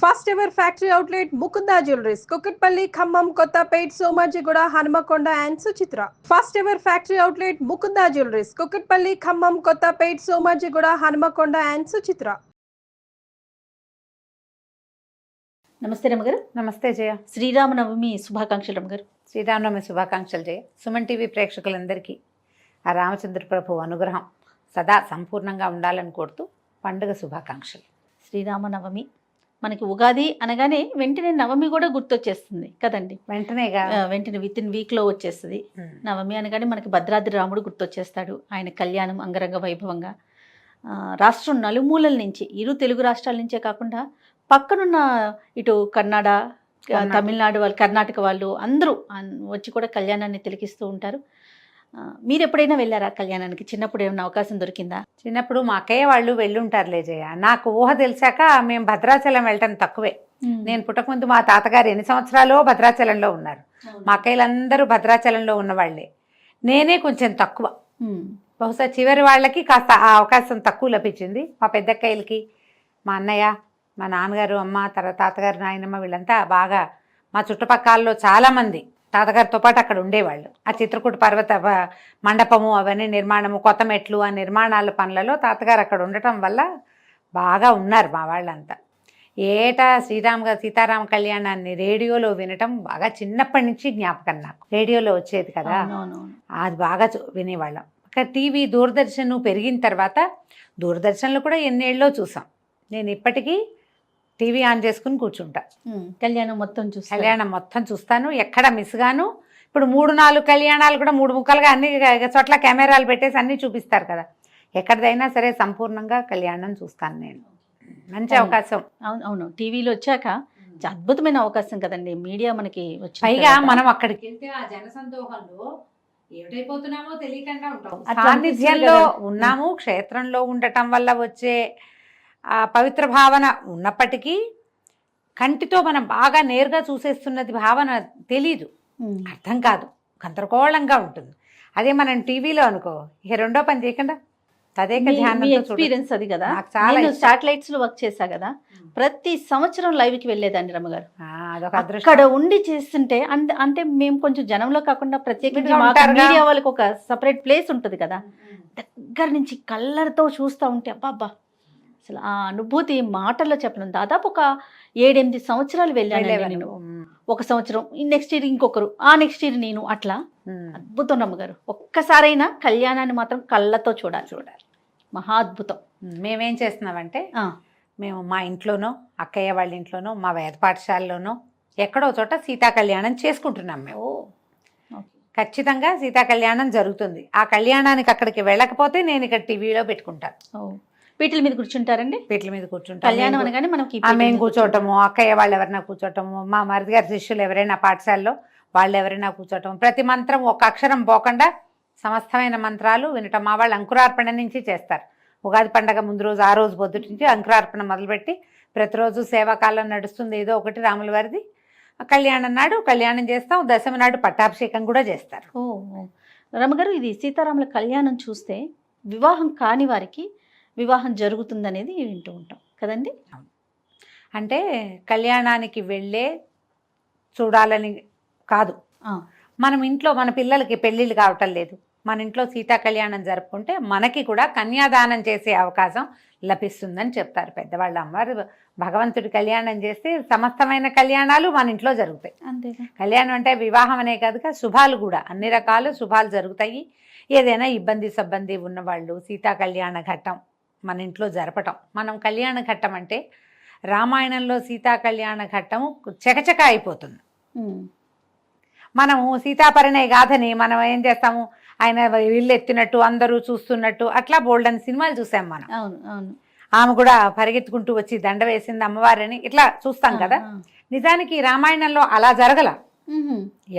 First ever factory outlet Mukunda jewelleries Kukatpally Khammam Kothapet Somajiguda Hanamkonda and Suchitra. First ever factory outlet Mukunda jewelleries Kukatpally Khammam Kothapet Somajiguda Hanamkonda and Suchitra. నమస్తే రమగారు. నమస్తే జయ. శ్రీరామనవమి శుభాకాంక్షలు రమగారు. శ్రీరామనవమి శుభాకాంక్షలు జయ. సుమన్ టీవీ ప్రేక్షకులందరికీ ఆ రామచంద్ర ప్రభు అనుగ్రహం సదా సంపూర్ణంగా ఉండాలని కోరుతూ పండుగ శుభాకాంక్షలు. శ్రీరామనవమి మనకి ఉగాది అనగానే వెంటనే నవమి కూడా గుర్తొచ్చేస్తుంది కదండి. వెంటనే విత్ ఇన్ వీక్లో వచ్చేస్తుంది నవమి అనగానే మనకి భద్రాద్రి రాముడు గుర్తొచ్చేస్తాడు. ఆయన కళ్యాణం అంగరంగ వైభవంగా రాష్ట్రం నలుమూలల నుంచి ఇరు తెలుగు రాష్ట్రాల నుంచే కాకుండా పక్కనున్న ఇటు కన్నడ తమిళనాడు వాళ్ళు కర్ణాటక వాళ్ళు అందరూ వచ్చి కూడా కళ్యాణాన్ని తిలకిస్తూ ఉంటారు. మీరు ఎప్పుడైనా వెళ్ళారా కళ్యాణానికి? చిన్నప్పుడు ఏమైనా అవకాశం దొరికిందా? చిన్నప్పుడు మా అక్కయ్య వాళ్ళు వెళ్ళుంటారులే జయ. నాకు ఊహ తెలిసాక మేము భద్రాచలం వెళ్ళటం తక్కువే. నేను పుట్టకముందు మా తాతగారు ఎన్ని సంవత్సరాలు భద్రాచలంలో ఉన్నారు. మా అక్కయ్యలందరూ భద్రాచలంలో ఉన్నవాళ్లే. నేనే కొంచెం తక్కువ. బహుశా చివరి వాళ్ళకి కాస్త ఆ అవకాశం తక్కువ లభించింది. మా పెద్దక్కయ్యలకి, మా అన్నయ్య, మా నాన్నగారు, అమ్మ, తర్వాత తాతగారు, నాయనమ్మ వీళ్ళంతా బాగా మా చుట్టుపక్కలలో చాలామంది తాతగారితో పాటు అక్కడ ఉండేవాళ్ళు. ఆ చిత్రకూట పర్వత మండపము అవన్నీ నిర్మాణము, కొత్త మెట్లు, ఆ నిర్మాణాల పనులలో తాతగారు అక్కడ ఉండటం వల్ల బాగా ఉన్నారు మా వాళ్ళంతా. ఏటా సీతారామ కళ్యాణాన్ని రేడియోలో వినటం బాగా చిన్నప్పటి నుంచి జ్ఞాపకం నాకు. రేడియోలో వచ్చేది కదా, అది బాగా వినేవాళ్ళం. అక్కడ టీవీ దూరదర్శన్ పెరిగిన తర్వాత దూరదర్శన్లో కూడా ఎన్నేళ్ళలో చూసాం. నేను ఇప్పటికీ టీవీ ఆన్ చేసుకుని కూర్చుంటా. కళ్యాణం మొత్తం చూస్తాను, ఎక్కడ మిస్ గాను. ఇప్పుడు 3-4 కళ్యాణాలు కూడా 3 ముక్కలుగా అన్ని చోట్ల కెమెరాలు పెట్టేసి అన్నీ చూపిస్తారు కదా. ఎక్కడిదైనా సరే సంపూర్ణంగా కళ్యాణం చూస్తాను నేను. మంచి అవకాశం. అవును టీవీలో వచ్చాక అద్భుతమైన అవకాశం కదండి. మీడియా మనకి పైగా మనం అక్కడికి వెళ్తే ఆ జనసందోహంలో ఏమిటైపోతున్నామో తెలియకుండా ఉంటాం. సాన్నిధ్యంలో ఉన్నాము. క్షేత్రంలో ఉండటం వల్ల వచ్చే ఆ పవిత్ర భావన ఉన్నప్పటికీ కంటితో మనం బాగా నేరుగా చూసేస్తున్నది భావన తెలీదు, అర్థం కాదు, గందరగోళంగా ఉంటుంది. అదే మనం టీవీలో అనుకో, ఇక రెండో పని చేయకుండా తదేక ధ్యానంతో ఎక్స్పీరియన్స్ అది కదా. చాలా శాటిలైట్స్ లో వర్క్ చేశా కదా, ప్రతి సంవత్సరం లైవ్ కి వెళ్ళేదాన్ని రమ్మగారు. అక్కడ ఉండి చేస్తుంటే అంటే మేము కొంచెం జనంలో కాకుండా ప్రత్యేకంగా మీడియా వాళ్ళకి ఒక సపరేట్ ప్లేస్ ఉంటుంది కదా, దగ్గర నుంచి కళ్ళతో చూస్తూ ఉంటే అబ్బా అసలు ఆ అనుభూతి మాటల్లో చెప్పలేం. దాదాపు ఒక 7-8 సంవత్సరాలు వెళ్ళాను నేను. ఒక సంవత్సరం, నెక్స్ట్ ఇయర్ ఇంకొకరు, ఆ నెక్స్ట్ ఇయర్ నేను, అట్లా అద్భుతం రమ్మగారు. ఒక్కసారైనా కళ్యాణాన్ని మాత్రం కళ్ళతో చూడాలి. మహా అద్భుతం. మేమేం చేస్తున్నామంటే మేము మా ఇంట్లోనో, అక్కయ్య వాళ్ళ ఇంట్లోనో, మా వేద పాఠశాలలోనో ఎక్కడో చోట సీతా కళ్యాణం చేసుకుంటున్నాం మేము. ఖచ్చితంగా సీతా కళ్యాణం జరుగుతుంది. ఆ కళ్యాణానికి అక్కడికి వెళ్ళకపోతే నేను ఇక్కడ టీవీలో పెట్టుకుంటాను. పీటల మీద కూర్చుంటారండి? పీటల మీద కూర్చుంటారు. కళ్యాణం అనగానే మనకి మేము కూర్చోవటము, అక్కయ్య వాళ్ళు ఎవరైనా కూర్చోవటము, మా మరిది గారి శిష్యులు ఎవరైనా పాఠశాలలో వాళ్ళు ఎవరైనా కూర్చోవటం, ప్రతి మంత్రం ఒక అక్షరం పోకుండా సమస్తమైన మంత్రాలు వినటం. మా వాళ్ళు అంకురార్పణ నుంచి చేస్తారు. ఉగాది పండగ ముందు రోజు, ఆ రోజు పొద్దుటి నుంచి అంకురార్పణ మొదలుపెట్టి ప్రతిరోజు సేవాకాలం నడుస్తుంది ఏదో ఒకటి రాముల వారిది. కళ్యాణం నాడు కళ్యాణం చేస్తాం, దశమి నాడు పట్టాభిషేకం కూడా చేస్తారు. రమగారు, ఇది సీతారాముల కళ్యాణం చూస్తే వివాహం కాని వారికి వివాహం జరుగుతుందనేది వింటూ ఉంటాం కదండి. అంటే కళ్యాణానికి వెళ్ళే చూడాలని కాదు, మనం ఇంట్లో మన పిల్లలకి పెళ్ళిళ్ళు కావటం లేదు, మన ఇంట్లో సీతా కళ్యాణం జరుపుకుంటే మనకి కూడా కన్యాదానం చేసే అవకాశం లభిస్తుందని చెప్తారు పెద్దవాళ్ళు. అమ్మవారు భగవంతుడి కళ్యాణం చేస్తే సమస్తమైన కళ్యాణాలు మన ఇంట్లో జరుగుతాయి. అంతేగా. కళ్యాణం అంటే వివాహం అనే కాదుగా, శుభాలు కూడా అన్ని రకాల శుభాలు జరుగుతాయి. ఏదైనా ఇబ్బంది సబ్బంది ఉన్నవాళ్ళు సీతా కళ్యాణ ఘట్టం మన ఇంట్లో జరపటం. మనం కళ్యాణ ఘట్టం అంటే రామాయణంలో సీతా కళ్యాణ ఘట్టము చకచక అయిపోతుంది. మనము సీతాపరిణయ గాథని మనం ఏం చేస్తాము, ఆయన ఇల్లు ఎత్తినట్టు అందరూ చూస్తున్నట్టు అట్లా బోల్డని సినిమాలు చూసాం మనం. ఆమె కూడా పరిగెత్తుకుంటూ వచ్చి దండ వేసింది అమ్మవారిని ఇట్లా చూస్తాం కదా. నిజానికి రామాయణంలో అలా జరగల.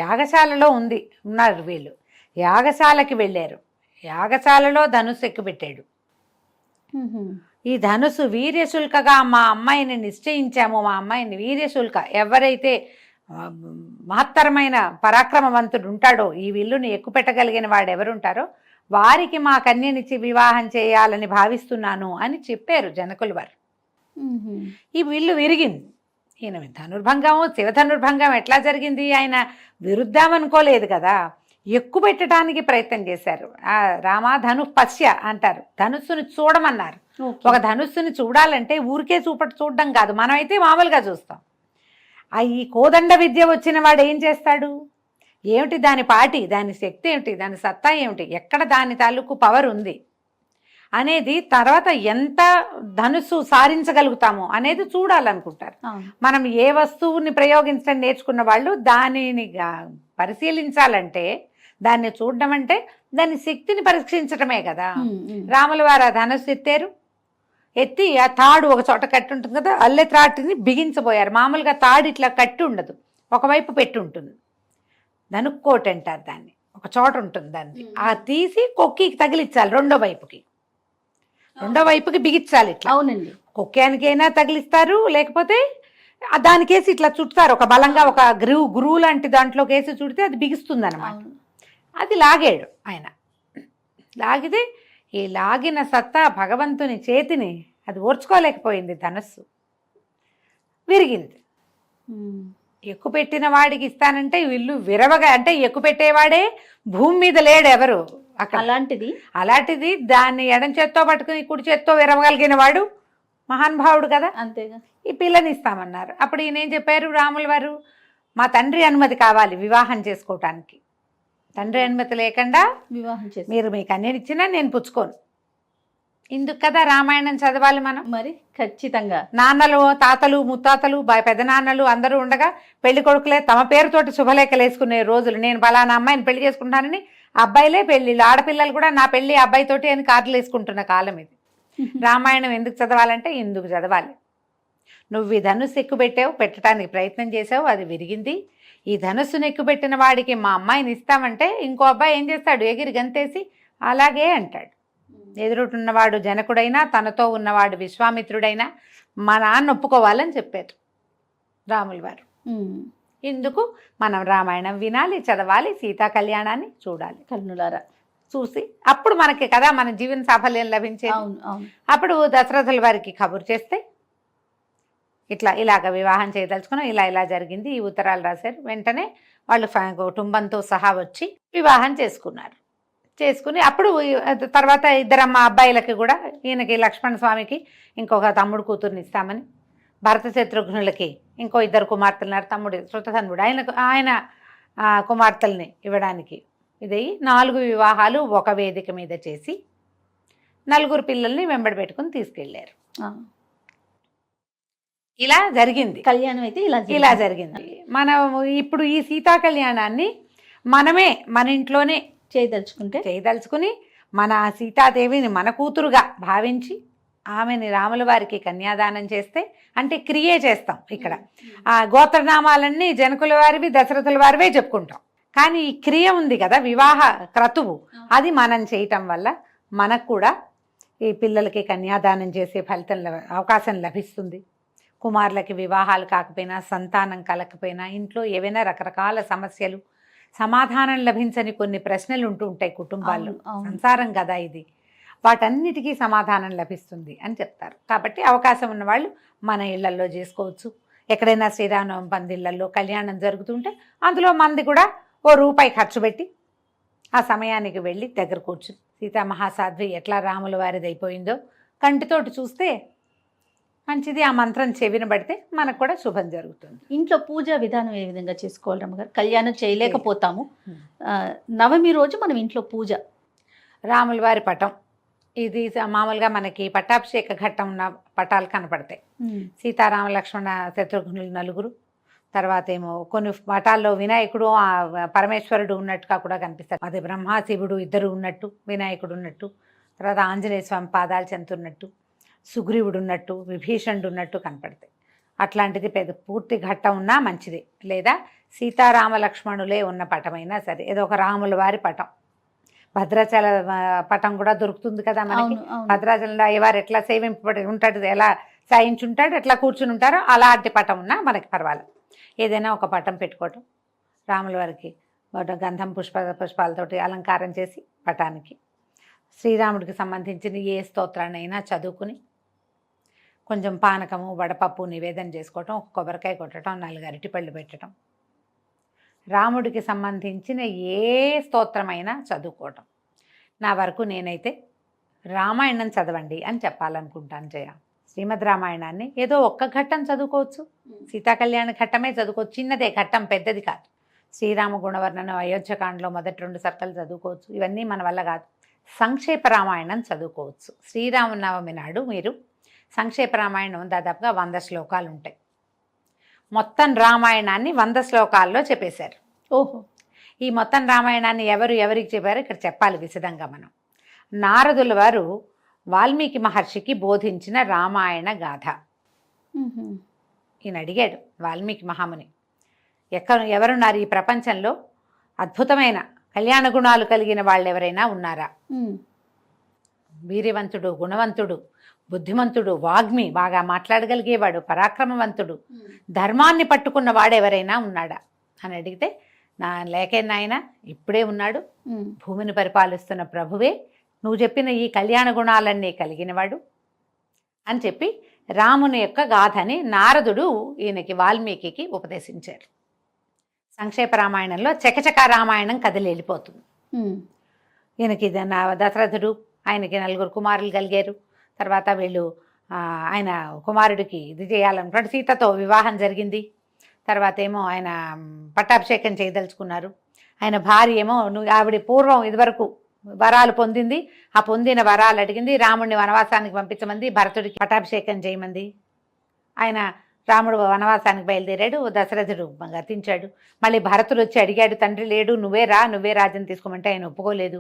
యాగశాలలో ఉన్నారు వీళ్ళు. యాగశాలకి వెళ్ళారు, యాగశాలలో ధనుస్సు ఎక్కుపెట్టాడు. ఈ ధనుసు వీర్యశుల్కగా మా అమ్మాయిని నిశ్చయించాము. మా అమ్మాయిని వీర్యశుల్క, ఎవరైతే మహత్తరమైన పరాక్రమవంతుడు ఉంటాడో, ఈ విల్లుని ఎక్కుపెట్టగలిగిన వాడు ఎవరుంటారో వారికి మా కన్యనిచ్చి వివాహం చేయాలని భావిస్తున్నాను అని చెప్పారు జనకులు వారు. ఈ విల్లు విరిగింది. ఈయన ధనుర్భంగము శివధనుర్భంగం ఎట్లా జరిగింది, ఆయన విరుద్ధం అనుకోలేదు కదా, ఎక్కువ పెట్టడానికి ప్రయత్నం చేశారు. ఆ రామ ధను పశ్య అంటారు, ధనుస్సుని చూడమన్నారు. ఒక ధనుస్సుని చూడాలంటే ఊరికే చూడడం కాదు, మనమైతే మామూలుగా చూస్తాం. ఈ కోదండ విద్య వచ్చిన వాడు ఏం చేస్తాడు, ఏమిటి దాని పాటి, దాని శక్తి ఏమిటి, దాని సత్తా ఏమిటి, ఎక్కడ దాని తాలూకు పవర్ ఉంది అనేది, తర్వాత ఎంత ధనుస్సు సారించగలుగుతాము అనేది చూడాలనుకుంటారు. మనం ఏ వస్తువుని ప్రయోగించడం నేర్చుకున్న వాళ్ళు దానిని పరిశీలించాలంటే, దాన్ని చూడడం అంటే దాని శక్తిని పరీక్షించటమే కదా. రాముల వారు ఆ ధనుస్సు ఎత్తి ఆ తాడు ఒక చోట కట్టి ఉంటుంది కదా, అల్లె త్రాటిని బిగించబోయారు. మామూలుగా తాడు ఇట్లా కట్టి ఉండదు, ఒకవైపు పెట్టి ఉంటుంది, ధనుక్కోటి అంటారు దాన్ని, ఒక చోట ఉంటుంది దాన్ని. ఆ తీసి కొక్కికి తగిలించాలి, రెండో వైపుకి బిగించాలి ఇట్లా. అవునండి, కొక్కానికైనా తగిలిస్తారు, లేకపోతే దానికేసి ఇట్లా చుడతారు, ఒక బలంగా ఒక గురువు లాంటి దాంట్లో కేసి చుడితే అది బిగిస్తుంది అనమాట. అది లాగాడు ఆయన. లాగితే ఈ లాగిన సత్తా భగవంతుని చేతిని అది ఓర్చుకోలేకపోయింది, ధనస్సు విరిగింది. ఎక్కువ పెట్టిన వాడికి ఇస్తానంటే వీళ్ళు విరవగా, అంటే ఎక్కువ పెట్టేవాడే భూమి మీద లేడు ఎవరు అక్కడ. అలాంటిది దాన్ని ఎడం చేత్తో పట్టుకుని కుడి చేత్తో విరవగలిగిన వాడు మహానుభావుడు కదా. అంతేగా. ఈ పిల్లని ఇస్తామన్నారు. అప్పుడు ఈయన ఏం చెప్పారు రాముల వారు, మా తండ్రి అనుమతి కావాలి వివాహం చేసుకోవటానికి. తండ్రి అనుమతి లేకుండా వివాహం చేసి మీరు మీ కన్యని ఇచ్చినా నేను పుచ్చుకోను. ఇందుకు కదా రామాయణం చదవాలి మనం. మరి ఖచ్చితంగా నాన్నలు, తాతలు, ముత్తాతలు, పెదనాన్నలు అందరూ ఉండగా పెళ్లి కొడుకులే తమ పేరుతోటి శుభలేఖలు వేసుకునే రోజులు. నేను పలానా అమ్మాయిని పెళ్లి చేసుకుంటానని అబ్బాయిలే పెళ్లిళ్ళు, ఆడపిల్లలు కూడా నా పెళ్లి అబ్బాయితోటి అని కార్డులు వేసుకుంటున్న కాలం ఇది. రామాయణం ఎందుకు చదవాలంటే ఇందుకు చదవాలి. నువ్వు ఈ ధనుస్సు ఎక్కుపెట్టావు, పెట్టడానికి ప్రయత్నం చేసావు, అది విరిగింది. ఈ ధనుస్సును ఎక్కుపెట్టిన వాడికి మా అమ్మాయిని ఇస్తామంటే ఇంకో అబ్బాయి ఏం చేస్తాడు, ఎగిరి గంతేసి అలాగే అంటాడు. ఎదురున్నవాడు జనకుడైనా తనతో ఉన్నవాడు విశ్వామిత్రుడైనా మా నాన్న ఒప్పుకోవాలని చెప్పారు రాముల వారు. ఇందుకు మనం రామాయణం వినాలి, చదవాలి, సీతా కళ్యాణాన్ని చూడాలి కన్నులారా. చూసి అప్పుడు మనకి కదా మన జీవన సాఫల్యం లభించేది. అప్పుడు దశరథుల వారికి కబురు చేస్తే ఇలాగ వివాహం చేయదలుచుకున్నాం, ఇలా జరిగింది, ఈ ఉత్తరాలు రాశారు. వెంటనే వాళ్ళు కుటుంబంతో సహా వచ్చి వివాహం చేసుకుని అప్పుడు తర్వాత ఇద్దరమ్మ అబ్బాయిలకి కూడా, ఈయనకి లక్ష్మణ స్వామికి ఇంకొక తమ్ముడు కూతుర్ని ఇస్తామని, భరత శత్రుఘ్నులకి ఇంకో ఇద్దరు కుమార్తెలున్నారు, తమ్ముడు శృతధన్వుడు ఆయన కుమార్తెల్ని ఇవ్వడానికి ఇది 4 వివాహాలు ఒక వేదిక మీద చేసి 4 పిల్లల్ని వెంబడి పెట్టుకుని తీసుకెళ్లారు. ఇలా జరిగింది కళ్యాణం. అయితే ఇలా జరిగింది. మనం ఇప్పుడు ఈ సీతా కళ్యాణాన్ని మనమే మన ఇంట్లోనే చేయదలుచుకుని మన సీతాదేవిని మన కూతురుగా భావించి ఆమెని రాముల వారికి కన్యాదానం చేస్తే, అంటే క్రియే చేస్తాం ఇక్కడ. ఆ గోత్రనామాలన్నీ జనకుల వారివి దశరథుల వారివే చెప్పుకుంటాం, కానీ ఈ క్రియ ఉంది కదా, వివాహ క్రతువు, అది మనం చేయటం వల్ల మనకు కూడా ఈ పిల్లలకి కన్యాదానం చేసే ఫలితం అవకాశం లభిస్తుంది. కుమారులకి వివాహాలు కాకపోయినా, సంతానం కలకపోయినా, ఇంట్లో ఏవైనా రకరకాల సమస్యలు, సమాధానం లభించని కొన్ని ప్రశ్నలు ఉంటూ ఉంటాయి కుటుంబాల్లో. సంసారం కదా ఇది, వాటన్నిటికీ సమాధానం లభిస్తుంది అని చెప్తారు. కాబట్టి అవకాశం ఉన్న వాళ్ళు మన ఇళ్లల్లో చేసుకోవచ్చు. ఎక్కడైనా శ్రీరామనవమి పందిళ్లలో కళ్యాణం జరుగుతుంటే అందులో మంది కూడా ₹1 ఖర్చు పెట్టి ఆ సమయానికి వెళ్ళి దగ్గర కూర్చుని సీతామహాసాధ్వి ఎట్లా రాముల వారిది అయిపోయిందో కంటితోటి చూస్తే మంచిది. ఆ మంత్రం చెవిన పడితే మనకు కూడా శుభం జరుగుతుంది. ఇంట్లో పూజా విధానం ఏ విధంగా చేసుకోవాలి రమ్మగారు? కళ్యాణం చేయలేకపోతాము, నవమి రోజు మనం ఇంట్లో పూజ, రాముల వారి పటం, ఇది మామూలుగా మనకి పట్టాభిషేక ఘట్టం ఉన్న పటాలు కనపడతాయి. సీతారామ లక్ష్మణ శత్రుఘ్నులు 4, తర్వాత ఏమో కొన్ని పటాల్లో వినాయకుడు పరమేశ్వరుడు ఉన్నట్టుగా కూడా కనిపిస్తారు. అదే బ్రహ్మ శివుడు ఇద్దరు ఉన్నట్టు, వినాయకుడు ఉన్నట్టు, తర్వాత ఆంజనేయ స్వామి పాదాలు చెందుతున్నట్టు, సుగ్రీవుడు ఉన్నట్టు, విభీషణుడు ఉన్నట్టు కనపడతాయి. అట్లాంటిది పూర్తి ఘట్టం ఉన్నా మంచిది. లేదా సీతారామ లక్ష్మణులే ఉన్న పటమైనా సరే, ఏదో ఒక రాముల వారి పటం, భద్రాచల పటం కూడా దొరుకుతుంది కదా మనకి. భద్రాచలంలో అయ్యవారు ఎట్లా సేవింపబడి ఉంటాడు, ఎలా సాయించుంటాడు, ఎట్లా కూర్చుని ఉంటారో అలాంటి పటం ఉన్నా మనకి పర్వాలేదు. ఏదైనా ఒక పటం పెట్టుకోవటం, రాముల వారికి గంధం పుష్పాలతోటి అలంకారం చేసి పటానికి శ్రీరాముడికి సంబంధించిన ఏ స్తోత్రాన్నైనా చదువుకుని కొంచెం పానకము వడపప్పు నివేదన చేసుకోవటం, ఒక కొబ్బరికాయ కొట్టడం, 4 అరటిపళ్ళు పెట్టడం, రాముడికి సంబంధించిన ఏ స్తోత్రమైనా చదువుకోవటం. నా వరకు నేనైతే రామాయణం చదవండి అని చెప్పాలనుకుంటాను జయ. శ్రీమద్ రామాయణాన్ని ఏదో ఒక్క ఘట్టం చదువుకోవచ్చు, సీతాకళ్యాణ ఘట్టమే చదువుకోవచ్చు, చిన్నదే ఘట్టం, పెద్దది కాదు. శ్రీరామ గుణవర్ణనం, అయోధ్యకాండలో మొదటి 2 సర్కలు చదువుకోవచ్చు, ఇవన్నీ మన వల్ల కాదు. సంక్షేప రామాయణం చదువుకోవచ్చు. శ్రీరామనవమి నాడు మీరు సంక్షేప రామాయణం దాదాపుగా 100 శ్లోకాలు ఉంటాయి. మొత్తం రామాయణాన్ని 100 శ్లోకాల్లో చెప్పేశారు. ఓహో. ఈ మొత్తం రామాయణాన్ని ఎవరికి చెప్పారో ఇక్కడ చెప్పాలి విశదంగా మనం. నారదుల వారు వాల్మీకి మహర్షికి బోధించిన రామాయణ గాథ. ఈయన అడిగాడు వాల్మీకి మహాముని, ఎవరున్నారు ఈ ప్రపంచంలో అద్భుతమైన కళ్యాణ గుణాలు కలిగిన వాళ్ళు ఎవరైనా ఉన్నారా? వీర్యవంతుడు, గుణవంతుడు, బుద్ధిమంతుడు, వాగ్మి, బాగా మాట్లాడగలిగేవాడు, పరాక్రమవంతుడు, ధర్మాన్ని పట్టుకున్న వాడు ఎవరైనా ఉన్నాడా అని అడిగితే, నా లేకే నాయన ఇప్పుడే ఉన్నాడు, భూమిని పరిపాలిస్తున్న ప్రభువే, నువ్వు చెప్పిన ఈ కళ్యాణ గుణాలన్నీ కలిగినవాడు అని చెప్పి రాముని యొక్క గాథని నారదుడు ఈయనకి వాల్మీకి ఉపదేశించారు. సంక్షేప రామాయణంలో చకచక రామాయణం కదిలి వెళ్ళిపోతుంది. ఈయనకి దశరథుడు, ఆయనకి 4 కుమారులు కలిగారు. తర్వాత వీళ్ళు ఆయన కుమారుడికి ఇది చేయాలనుకున్నాడు, సీతతో వివాహం జరిగింది. తర్వాత ఏమో ఆయన పట్టాభిషేకం చేయదలుచుకున్నారు. ఆయన భార్య ఏమో ఆవిడ పూర్వం ఇదివరకు వరాలు పొందింది, ఆ పొందిన వరాలు అడిగింది, రాముడిని వనవాసానికి పంపించమంది, భరతుడికి పట్టాభిషేకం చేయమంది. ఆయన రాముడు వనవాసానికి బయలుదేరాడు, దశరథుడు గతించాడు. మళ్ళీ భరతుడు వచ్చి అడిగాడు, తండ్రి లేడు, నువ్వే రాజ్యం తీసుకోమంటే ఆయన ఒప్పుకోలేదు.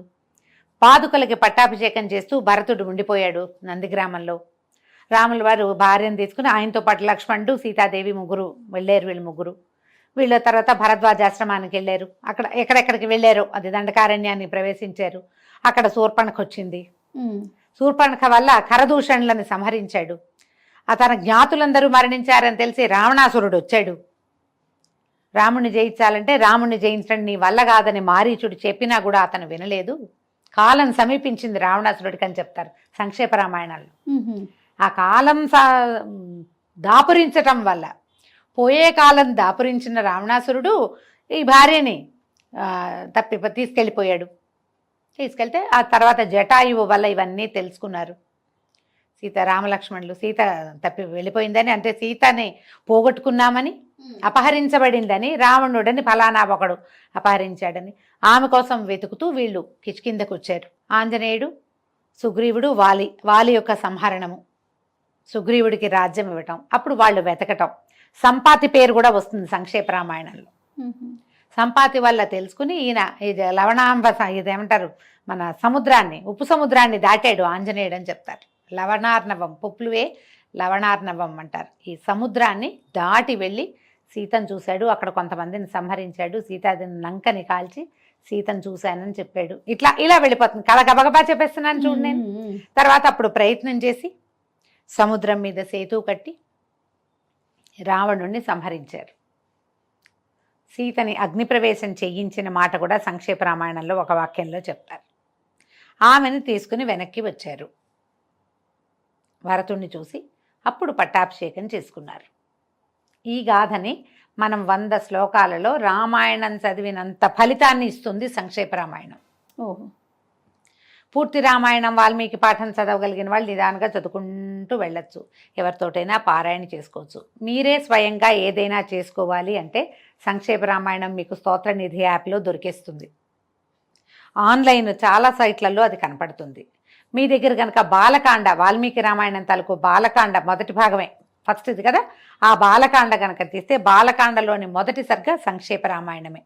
పాదుకలకి పట్టాభిషేకం చేస్తూ భరతుడు ఉండిపోయాడు నందిగ్రామంలో. రాముల వారు భార్యను తీసుకుని ఆయనతో పాటు లక్ష్మణుడు, సీతాదేవి ముగ్గురు వెళ్ళారు. వీళ్ళ తర్వాత భరద్వాజాశ్రమానికి వెళ్ళారు. అక్కడ ఎక్కడెక్కడికి వెళ్ళారో అది దండకారణ్యాన్ని ప్రవేశించారు. అక్కడ శూర్పణఖ వచ్చింది. శూర్పణఖ వల్ల ఖరదూషణులను సంహరించాడు. తన జ్ఞాతులందరూ మరణించారని తెలిసి రావణాసురుడు వచ్చాడు. రాముణ్ణి జయించాలంటే రాముణ్ణి జయించడం నీ వల్ల కాదని మారీచుడు చెప్పినా కూడా అతను వినలేదు. కాలం సమీపించింది రావణాసురుడికి అని చెప్తారు సంక్షేప రామాయణాల్లో. ఆ కాలం దాపురించటం వల్ల, పోయే కాలం దాపురించిన రావణాసురుడు ఈ భార్యని తీసుకెళ్తే ఆ తర్వాత జటాయువు వల్ల ఇవన్నీ తెలుసుకున్నారు. రామలక్ష్మణులు సీత తప్పి వెళ్ళిపోయిందని, అంటే సీతని పోగొట్టుకున్నామని, అపహరించబడిందని, రావణుడని ఫలానా ఒకడు అపహరించాడని, ఆమె కోసం వెతుకుతూ వీళ్ళు కిష్కిందకు వచ్చారు. ఆంజనేయుడు, సుగ్రీవుడు, వాలి యొక్క సంహరణము, సుగ్రీవుడికి రాజ్యం ఇవ్వటం, అప్పుడు వాళ్ళు వెతకటం. సంపాతి పేరు కూడా వస్తుంది సంక్షేప రామాయణంలో. సంపాతి వల్ల తెలుసుకుని ఈయన ఇది లవణాంబ, ఇదేమంటారు మన సముద్రాన్ని, ఉప్పు సముద్రాన్ని దాటాడు ఆంజనేయుడు అని చెప్తారు. లవణార్ణవం, పుప్లువే లవణార్ణవం అంటారు. ఈ సముద్రాన్ని దాటి వెళ్ళి సీతను చూశాడు. అక్కడ కొంతమందిని సంహరించాడు. సీతాదేవి లంకని కాల్చి సీతను చూశానని చెప్పాడు. ఇలా వెళ్ళిపోతుంది కళ. గబగబా చెప్పేస్తున్నాను చూడు నేను. తర్వాత అప్పుడు ప్రయత్నం చేసి సముద్రం మీద సేతువు కట్టి రావణుణ్ణి సంహరించారు. సీతని అగ్నిప్రవేశం చేయించిన మాట కూడా సంక్షేప రామాయణంలో ఒక వాక్యంలో చెప్తారు. ఆమెను తీసుకుని వెనక్కి వచ్చారు. భరతుణ్ణి చూసి అప్పుడు పట్టాభిషేకం చేసుకున్నారు. ఈ గాథని మనం 100 శ్లోకాలలో రామాయణం చదివినంత ఫలితాన్ని ఇస్తుంది సంక్షేప రామాయణం. ఓహో. పూర్తి రామాయణం వాల్మీకి పాఠం చదవగలిగిన వాళ్ళు నిదానంగా చదువుకుంటూ వెళ్ళొచ్చు. ఎవరితోటైనా పారాయణ చేసుకోవచ్చు. మీరే స్వయంగా ఏదైనా చేసుకోవాలి అంటే సంక్షేప రామాయణం మీకు స్తోత్రనిధి యాప్లో దొరికేస్తుంది. ఆన్లైన్ చాలా సైట్లలో అది కనపడుతుంది. మీ దగ్గర కనుక బాలకాండ, వాల్మీకి రామాయణం తాలూకు బాలకాండ మొదటి భాగమే, ఫస్ట్ ఇది కదా, ఆ బాలకాండ కనుక తీస్తే బాలకాండలోని మొదటి సర్గ సంక్షేప రామాయణమే.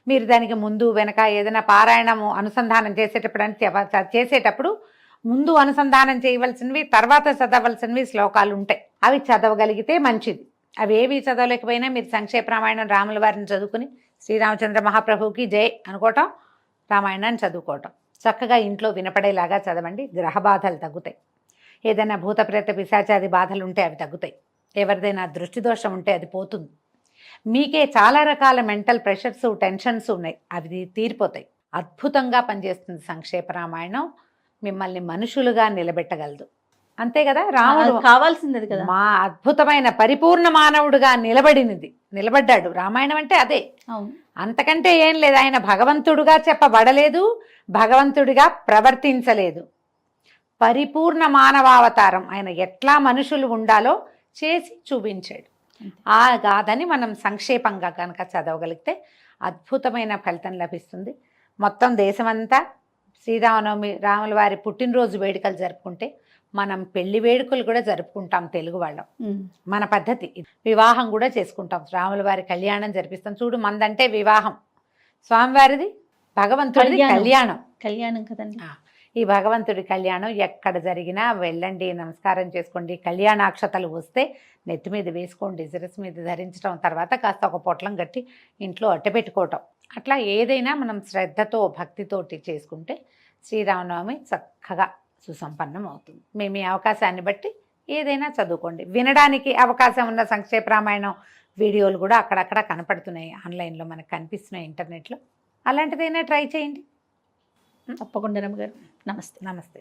మీరు దానికి ముందు వెనక ఏదైనా పారాయణము అనుసంధానం చేసేటప్పుడు ముందు అనుసంధానం చేయవలసినవి, తర్వాత చదవలసినవి శ్లోకాలు ఉంటాయి. అవి చదవగలిగితే మంచిది. అవి ఏవి చదవలేకపోయినా మీరు సంక్షేప రామాయణం రాముల వారిని చదువుకుని శ్రీరామచంద్ర మహాప్రభువుకి జై అనుకోవటం, రామాయణాన్ని చదువుకోవటం. చక్కగా ఇంట్లో వినపడేలాగా చదవండి. గ్రహ బాధలు తగ్గుతాయి. ఏదైనా భూత ప్రేత పిశాచాది బాధలు ఉంటే అవి తగ్గుతాయి. ఎవరిదైనా దృష్టి దోషం ఉంటే అది పోతుంది. మీకే చాలా రకాల మెంటల్ ప్రెషర్స్, టెన్షన్స్ ఉన్నాయి, అవి తీరిపోతాయి. అద్భుతంగా పనిచేస్తుంది సంక్షేప రామాయణం. మిమ్మల్ని మనుషులుగా నిలబెట్టగలదు. అంతే కదా, రాముడు కావాల్సింది అది కదా. మా అద్భుతమైన పరిపూర్ణ మానవుడుగా నిలబడ్డాడు. రామాయణం అంటే అదే, అవును. అంతకంటే ఏం లేదు. ఆయన భగవంతుడుగా చెప్పబడలేదు, భగవంతుడిగా ప్రవర్తించలేదు. పరిపూర్ణ మానవావతారం. ఆయన ఎట్లా మనుషులు ఉండాలో చేసి చూపించాడు. ఆ గాథని మనం సంక్షేపంగా కనుక చదవగలిగితే అద్భుతమైన ఫలితం లభిస్తుంది. మొత్తం దేశమంతా శ్రీరామనవమి, రాముల వారి పుట్టినరోజు వేడుకలు జరుపుకుంటే మనం పెళ్లి వేడుకలు కూడా జరుపుకుంటాం తెలుగు వాళ్ళం. మన పద్ధతి. వివాహం కూడా చేసుకుంటాం, రాముల వారి కళ్యాణం జరిపిస్తాం. చూడు, మందంటే వివాహం, స్వామివారిది భగవంతుడిది కళ్యాణం కదండి. ఈ భగవంతుడి కళ్యాణం ఎక్కడ జరిగినా వెళ్ళండి, నమస్కారం చేసుకోండి. కళ్యాణాక్షతలు వస్తే నెత్తి మీద వేసుకోండి, శిరస్సు మీద ధరించడం, తర్వాత కాస్త ఒక పొట్లం కట్టి ఇంట్లో అట్టపెట్టుకోవటం. అట్లా ఏదైనా మనం శ్రద్ధతో భక్తితోటి చేసుకుంటే శ్రీరామనవమి చక్కగా సుసంపన్నం అవుతుంది. మేము ఈ అవకాశాన్ని బట్టి ఏదైనా చదువుకోండి. వినడానికి అవకాశం ఉన్న సంక్షేప రామాయణం వీడియోలు కూడా అక్కడక్కడ కనపడుతున్నాయి, ఆన్లైన్లో మనకు కనిపిస్తున్నాయి ఇంటర్నెట్లో. అలాంటిదైనా ట్రై చేయండి. తప్పకుండా రమ్మగారు. నమస్తే. నమస్తే.